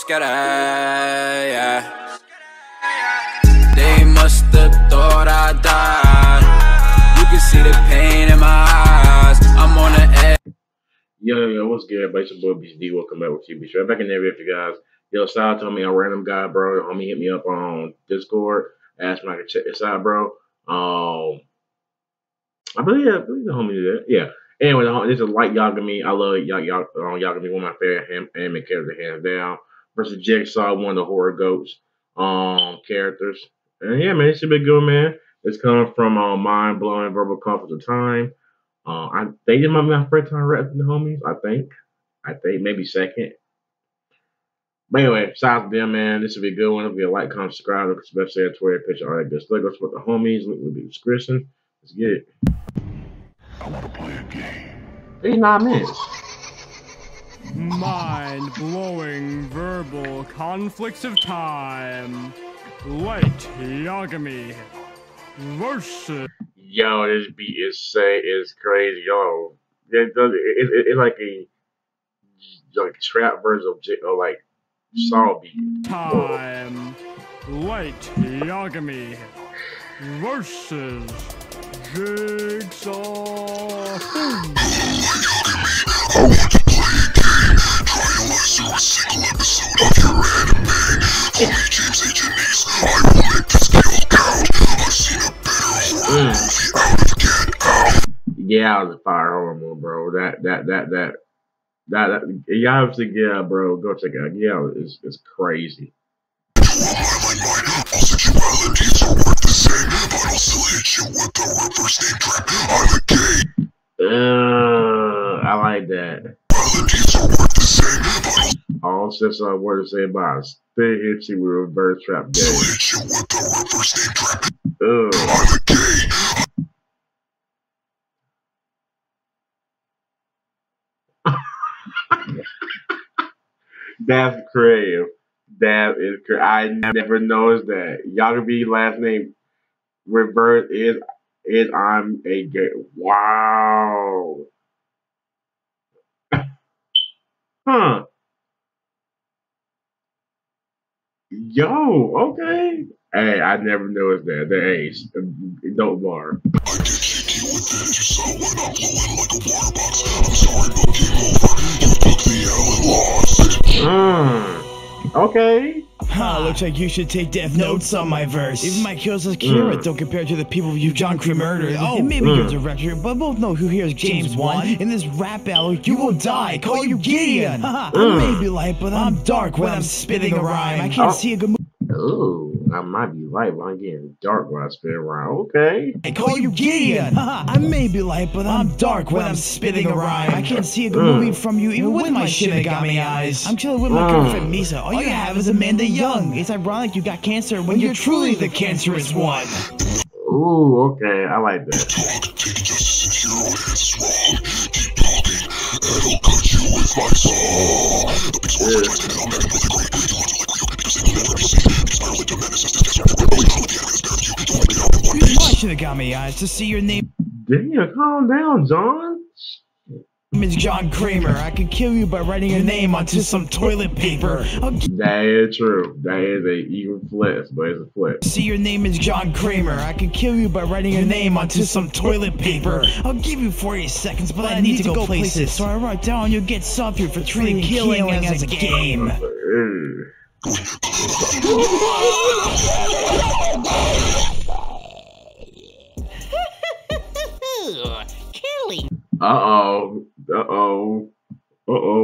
scared, yeah. They must have thought I died. You can see the pain in my eyes. I'm on the edge. Yo, what's good, everybody? It's your boy BCD. Welcome back with you. Be sure back in there with you guys. Yo, shout out to me, a random guy, bro. Homie hit me up on Discord. Asked me if I could check this out, bro. I believe the homie did that. Yeah. Anyway, this is like Yagami. I love Yagami, one of my favorite anime characters, hands down. Versus Jigsaw, one of the horror goats characters. And yeah, man, it should be good, man. It's coming from mind blowing verbal conflict of time. I think it might be my first time rapping the homies. I think maybe second. But anyway, shout out to them, man. This will be a good one. It'll be a like, comment, subscribe, especially at Twitter, picture, all that good stuff. Go support the homies. Link will be in the description. Let's get it. I want to play a game. 89 minutes. Mind-blowing verbal conflicts of time. Light Yagami versus. Yo, this beat is crazy, yo. It's like a trap version of like Saw beat. Time. Light Yagami versus Jigsaw. I want to play a game. Try to listen to a single episode of your anime. Call me James H. I will make this kill count. I've seen a better horror movie out of Get Out. Yeah, it was a fire horror movie, bro. Y'all have to get out, bro. Go check it out. Yeah, it's crazy. I'll set you melodies are worth the same, but I'll still hit you with the reverse name trap. I'm a gay. I like that. Melodies are worth the same, but All sets are worth the same, but I still hit you with reverse trap gay. I'll hit you with the reverse name trap. I'm a gay. That's creative. That is creative. I never noticed that. Yagami last name reverse is I'm a gay. Wow. Huh. Yo, okay. Hey, I never noticed that. Hey, don't bar. I get cheeky with it. You saw when I'm blowing like a water box. I'm sorry, but game over. You took the L and lost it. Okay. Looks like you should take death notes on my verse. Even my kills as Kira don't compare to the people you've John Cree murdered. And maybe you're the director, but both know who here is James 1. In this rap battle, you will die. Call you Gideon. I may be light, but I'm dark when I'm spitting a rhyme. I can't see a good Ooh, I might be light, but I'm getting dark when I spit around. Okay. I call you Gideon. I may be light, but I'm dark when I'm spitting a rhyme. I can't see a good movie from you, even with my Shinigami eyes. I'm chilling with my girlfriend Misa. All you have is Amanda Young. It's ironic you got cancer when you're truly the cancerous one. Ooh, okay, I like that. Talk, take justice in your own hands is wrong. Keep talking, and I'll cut you with my saw. The big sword for twice, and I'll make another great. You want to like real, because they will never be seen. Because I relate to madness as this gets over. Only truly the enemy is better than you. Don't want to get out in one piece. My Shinigami eyes to see your name. Damn, calm down, John. Is John Kramer. I could kill you by writing your name onto some toilet paper. That is true. That is a evil flex, but it's a flex. See, your name is John Kramer. I could kill you by writing your name onto some toilet paper. I'll give you 40 seconds, but I need to go places. So I write down you'll get suffered for treating killing as a game. Killing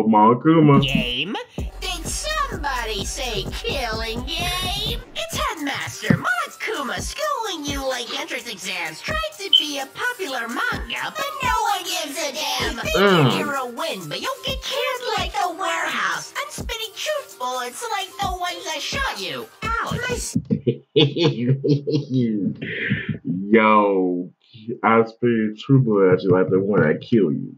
Monokuma. game? Did somebody say killing game? It's Headmaster Monokuma schooling you like entrance exams, trying to be a popular manga, but no one gives a damn. Think you're a win, but you'll get killed like a warehouse. I'm spitting truth bullets like the ones I shot you. Ouch. Yo, I spit true blood at you like the one that kill you.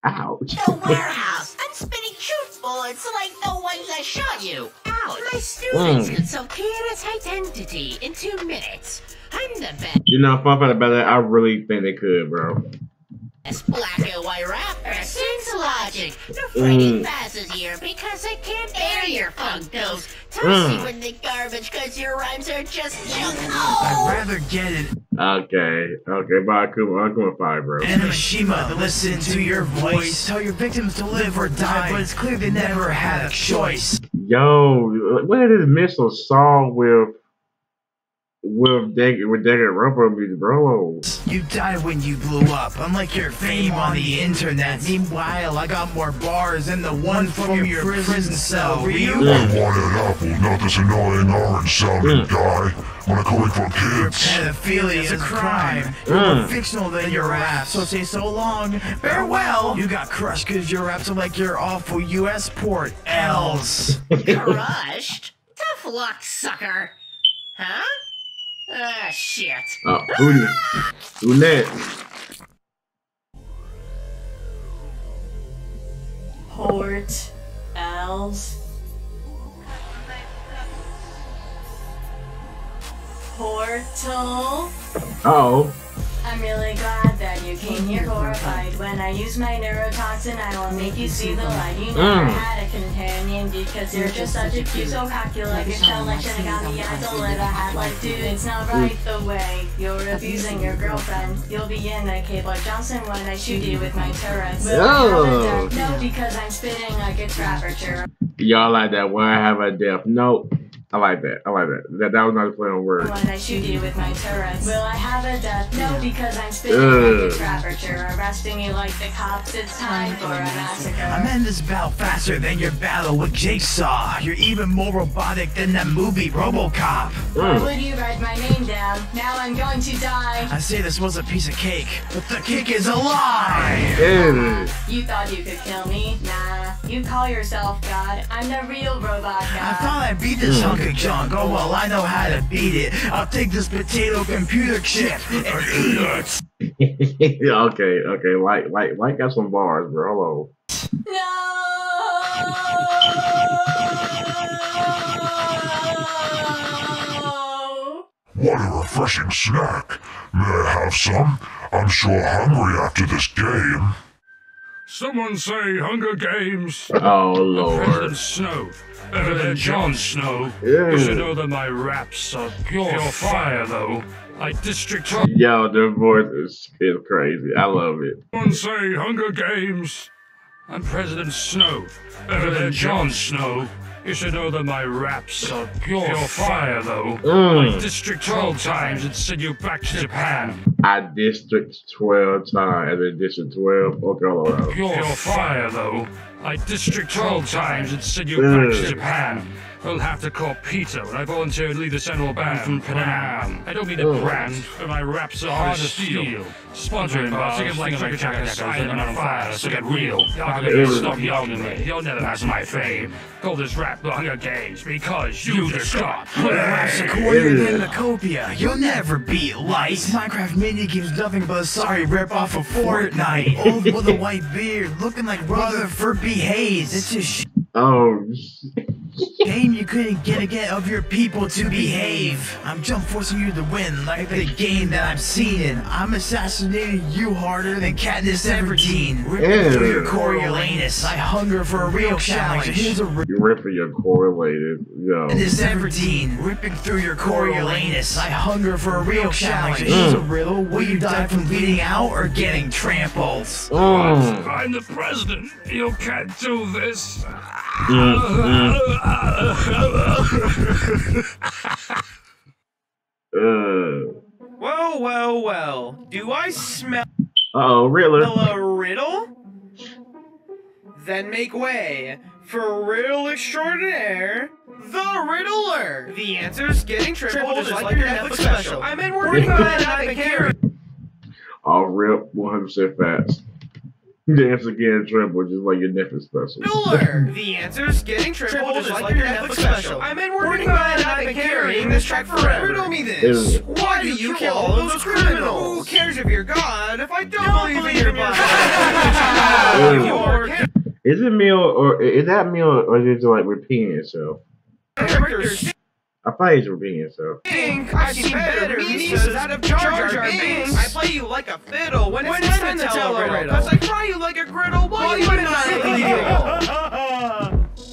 Ouch. The warehouse. I'm spitting truth bullets like the ones I shot you. Ouch. My students could solve Kira's identity in 2 minutes. I'm the best. You know, fun fact about that, I really think they could, bro. Black and white rapper since Logic. logic. No fighting passes here because I can't bear your Funkos. Toss you in the garbage because your rhymes are just junk. I'd rather get it. Okay, bye, Akuma 5, bro. And Mishima, listen to your voice. Tell your victims to live or die, but it's clear they never had a choice. Yo, where did this missile song with Danganronpa, bro? You died when you blew up, unlike your fame on the internet. Meanwhile, I got more bars than the one from your prison cell. Ryu? I want an apple, not this annoying orange-sounding guy. When I collect for kids. Pedophilia is a crime. You're more fictional than your raps, so say so long. Farewell. You got crushed because your raps are like your awful US port L's. Crushed? Tough luck, sucker. Huh? Ah, shit. Who next? Port L's. Portal. Uh-oh. I'm really glad that you came here horrified. When I use my neurotoxin, I will make you see the light. You never had a companion because you're just such a cute, so cocky like a shell like Yagami. I don't live a hat like dude. It's not right the way you're abusing your girlfriend. You'll be in a cave like Johnson when I shoot you with my turrets. No, because I'm spitting like a trapper. Y'all like that? When I have a death note. I like that. That was not a play on words. When I shoot you with my turrets, will I have a death? No, because I'm spitting like a trapper, arresting you like the cops. It's time for a massacre. I'm in this battle faster than your battle with Jigsaw. You're even more robotic than that movie RoboCop. Why would you write my name down? Now I'm going to die. I say this was a piece of cake, but the cake is a lie. You thought you could kill me? Nah. You call yourself God. I'm the real robot God. I thought I beat this hunk of junk. Oh well, I know how to beat it. I'll take this potato computer chip and eat it. okay. Like got some bars, bro. Hello. No. What a refreshing snack. May I have some? I'm so hungry after this game. Someone say Hunger Games. Oh, Lord. President Snow, better than Jon Snow. You should know that my raps are pure fire, though. Like District. Yo, their voice is crazy. I love it. Someone say Hunger Games. I'm President Snow, better than Jon Snow. You should know that my raps are pure fire, though. Like District 12 times and send you back to Japan. I District 12 times. And District 12. Okay, all right. Pure fire, though. Like District 12 times and send you back to Japan. We'll have to call Peter when I volunteer to lead the Central Band from Panam. I don't mean to brand, but my raps are hard to steal. Sponsoring by Chicken like a jacket, island on fire, so get real. Y'all gonna stop yelling at me, you'll never match my fame. Call this rap the Hunger Games, because you just got raps are coordinated than the copia. You'll never beat light. Minecraft minigames nothing but a sorry rip off of Fortnite. Old with a white beard, looking like Rutherford B. Hayes. It's just shame you couldn't get of your people to behave. I'm jump forcing you to win like the game that I'm seen in. I'm assassinating you harder than Katniss Everdeen. Ripping through your Coriolanus. I hunger for a real challenge. Here's a You're ripping your correlated. Yo. Katniss Everdeen. Ripping through your Coriolanus. I hunger for a real challenge. Here's a riddle. Will you die from bleeding out or getting trampled? I'm the president. You can't do this. Well. Do I smell Riddler. a riddle? Then make way for riddle extraordinaire, the Riddler. The answer's getting tripled just like your Netflix special. I've been working on it and I've been carrying. All rip 100% fast. The answer getting triple, just like your Netflix special. Riddler. The answer's getting tripled just like your Netflix special. I've been working on it and I've been carrying this track forever. Riddle me this. Why do you kill all those criminals? Who cares if you're God if I don't believe in your God? Is it meal or is that meal or is it like repeating itself? Characters. I thought he's repeating himself. I've seen better Misas out of Jar Jar Binks. I play you like a fiddle when it's time to tell a riddle. Cause I fry you like a griddle while you not illegal.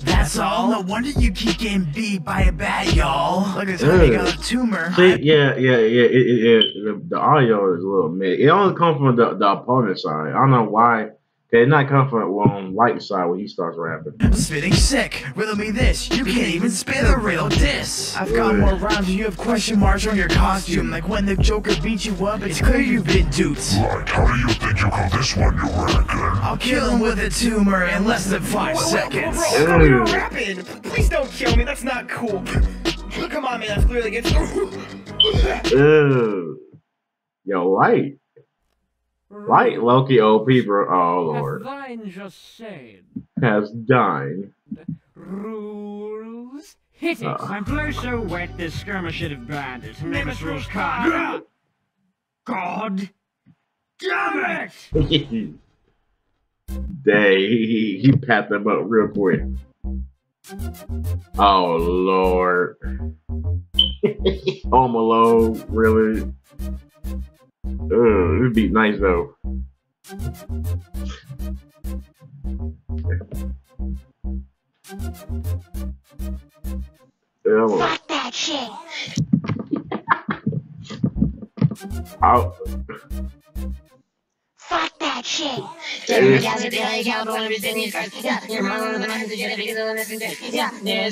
That's all. No wonder you keep getting beat by a bat, y'all. Look, it's honey got a tumor. See, yeah. The audio is a little mid. It only comes from the opponent's side. I don't know why. It not come from Light's side when he starts rapping. Spitting sick. Riddle me this. You can't even spit a riddle diss. I've got more rhymes and you have question marks on your costume. Like when the Joker beats you up, it's clear you've been duped. Like, how do you think you call this one, you raccoon? I'll kill him with a tumor in less than 5 seconds. Bro, come here rapping. Please don't kill me. That's not cool. Come on, man. That's clearly against. Yo, Light. Light Loki OP, bro. Oh, Lord. Thine just said. Has dined. Rules. Hit it. My blow so wet, this skirmish should have banned it. Nemesis rules card. God damn it! Dang, he packed them up real quick. Oh, Lord. Home Alone, really? It'd be nice though. Fuck that shit. Fuck that shit. There's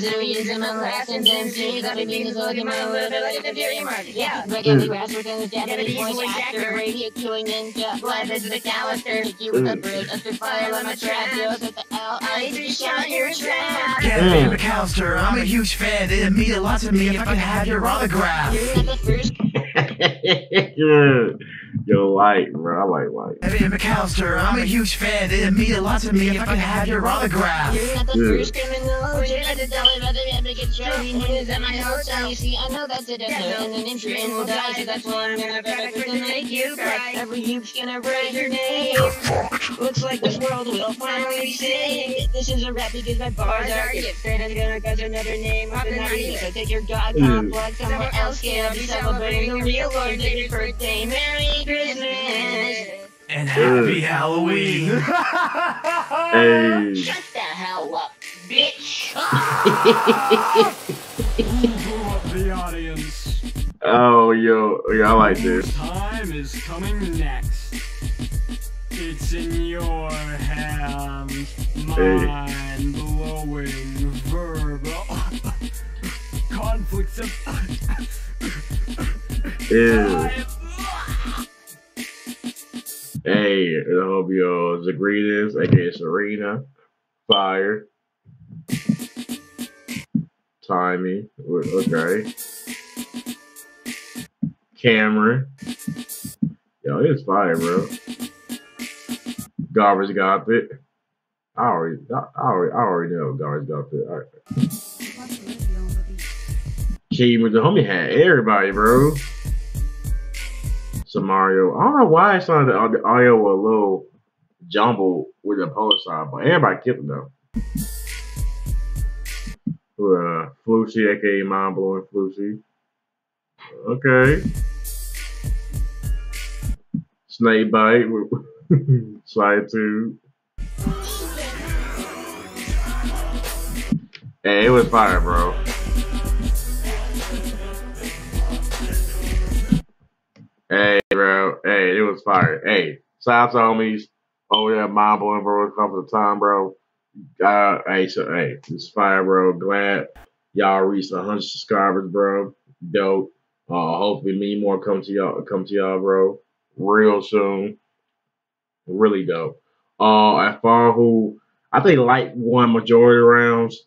a reason my last sentence is I've been being so my little bit like the fury mark. Yeah, but in the grass we're gonna Japanese voice actor, radio killing ninja, blind as the calister, hit you with a brick, under fire on my trap, deals with the L.I. to shot your trap. Kevin McAllister, I'm a huge fan. It'd mean a lot to me if I could have your autograph. You're not the first. Yo, Light, bro. I like Light. Kevin McAllister, I'm a huge fan. It'd mean a lot to me if I could have your autograph. You're not the first criminal. You're not the dollar about the advocate trophy. News at my hotel. You see, I know that's a death note, and an injury will die. So that's why I'm gonna back to make you cry. Every youth's gonna write your name. Looks like this world will finally be saved. This is a rap because my bars are different. I'm gonna cause another name of the night. So take your god complex somewhere else. Can't be celebrating the real Lord. Take your birthday. Merry Christmas. And happy Halloween. Hey. Shut the hell up, bitch. Blew up the audience. Oh, yo, I like this. Time is coming next. It's in your hands. Mind-blowing verbal conflicts of. Ew. Hey, I hope y'all agree this, aka Serena, Fire, Timey, okay, Cameron, yo, it's fire, bro. Garbage got it. I already know Garbage got it. All right. Keeman, the homie had everybody, bro. Samario. I don't know why it sounded the audio was a little jumbled with the opposite side, but everybody killed it though. Flushy, aka Mind Blowing Flushy. Okay. Snake Bite with Slide 2. Hey, it was fire, bro. Hey, bro. Hey, it was fire. Hey, shout out to homies over there, Mind Blowing for a couple of time, bro. Hey, it's fire, bro. Glad y'all reached 100 subscribers, bro. Dope. Hopefully, many more come to y'all, bro. Real soon. Really dope. As far who I think Light won majority rounds.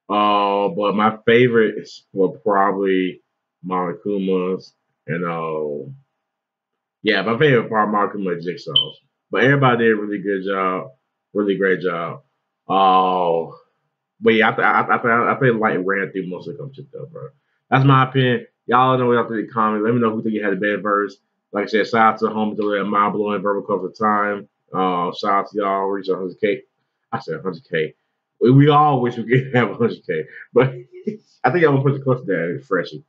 But my favorites were probably Monokuma's and yeah, my favorite part Monokuma and Jigsaw's. But everybody did a really good job, really great job. But yeah, I think Light ran through most of the competition though, bro. That's my opinion. Y'all know what I think in the comments. Let me know who think you had the best verse. Like I said, shout out to the homie to that Mind Blowing verbal cover time. Shout out to y'all, reach 100K. I said 100K. We all wish we could have 100K, but I think I'm gonna put the close to that. It's freshie.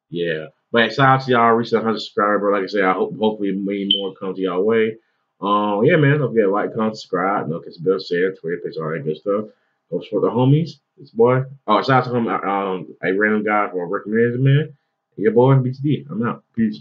Yeah. But shout out to y'all reaching 100 subscribers. Like I said, I hope hopefully many more come to y'all way. Yeah, man. Don't forget to like, comment, subscribe, kiss the bell, share, Twitter, pictures, all that good stuff. Go support the homies. This boy. Oh, shout out to him, a random guy for recommending man. Your boy BTD. I'm out. Peace.